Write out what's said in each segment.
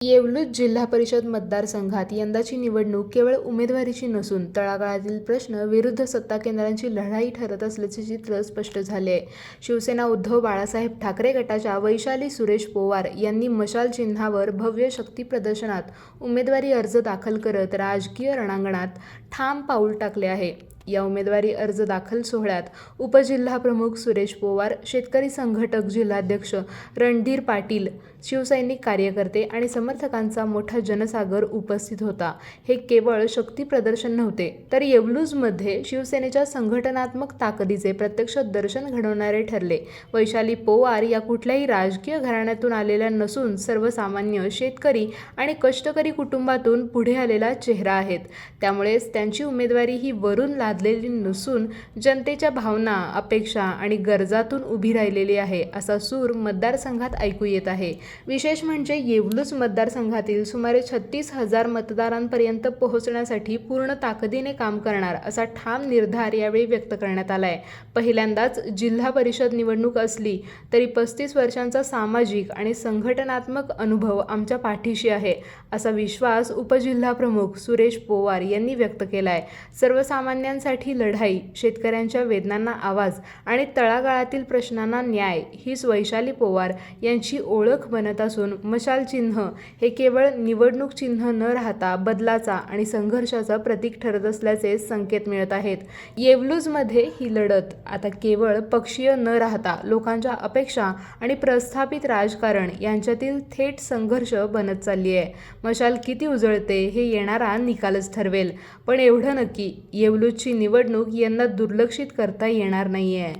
येवलूज जिल्हा परिषद मतदारसंघात यंदाची निवडणूक केवळ उमेदवारीची नसून तळागाळातील प्रश्न विरुद्ध सत्ता केंद्रांची लढाई ठरत असल्याचे चित्र स्पष्ट झाले आहे. शिवसेना उद्धव बाळासाहेब ठाकरे गटाच्या वैशाली सुरेश पोवार यांनी मशाल चिन्हावर भव्य शक्ती प्रदर्शनात उमेदवारी अर्ज दाखल करत राजकीय रणांगणात ठाम पाऊल टाकले आहे. या उमेदवारी अर्ज दाखल सोहळ्यात उपजिल्हाप्रमुख सुरेश पोवार, शेतकरी संघटक जिल्हाध्यक्ष रणधीर पाटील, शिवसैनिक कार्यकर्ते आणि समर्थकांचा मोठा जनसागर उपस्थित होता. हे केवळ शक्ती प्रदर्शन नव्हते, तर येवलूजमध्ये शिवसेनेच्या संघटनात्मक ताकदीचे प्रत्यक्ष दर्शन घडवणारे ठरले. वैशाली पोवार या कुठल्याही राजकीय घराण्यातून आलेल्या नसून सर्वसामान्य शेतकरी आणि कष्टकरी कुटुंबातून पुढे आलेला चेहरा आहेत. त्यामुळेच त्यांची उमेदवारी ही वरून लादलेली नसून जनतेच्या भावना, अपेक्षा आणि गरजातून उभी राहिलेली आहे, असा सूर मतदारसंघात ऐकू येत आहे. विशेष म्हणजे येवलूज मतदारसंघातील सुमारे 36,000 मतदारांपर्यंत पोहोचण्यासाठी पूर्ण ताकदीने काम करणार असा ठाम निर्धार यावेळी व्यक्त करण्यात आला आहे. पहिल्यांदाच जिल्हा परिषद निवडणूक असली तरी 35 वर्षांचा सामाजिक आणि संघटनात्मक अनुभव आमच्या पाठीशी आहे, असा विश्वास उपजिल्हाप्रमुख सुरेश पोवार यांनी व्यक्त केला आहे. सर्वसामान्यांसाठी लढाई, शेतकऱ्यांच्या वेदनांना आवाज आणि तळागाळातील प्रश्नांना न्याय हीच वैशाली पोवार यांची ओळख बनत असून मशाल चिन्ह हे केवळ निवडणूक चिन्ह न राहता बदलाचा आणि संघर्षाचा प्रतीक ठरत असल्याचे संकेत मिळत आहेत. येवलूजमध्ये ही लढत आता केवळ पक्षीय न राहता लोकांच्या अपेक्षा आणि प्रस्थापित राजकारण यांच्यातील थेट संघर्ष बनत चालली आहे. मशाल किती उजळते हे येणारा निकालच ठरवेल, पण एवढं नक्की, येवलूजची निवडणूक यंदा दुर्लक्षित करता येणार नाहीये.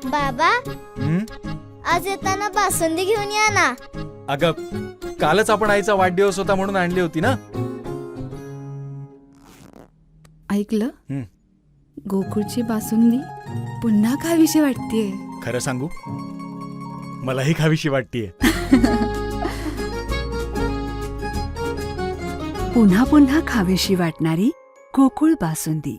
बाबा, आज येताना बासुंदी घेऊन या ना. अगं, कालच आपण आईचा वाढदिवस होता म्हणून आणली होती ना. ऐकलं, गोकुळची बासुंदी पुन्हा खावीशी वाटतेय. खरं सांगू, मलाही खावीशी वाटतेय. पुन्हा पुन्हा खावीशी वाटणारी गोकुळ बासुंदी.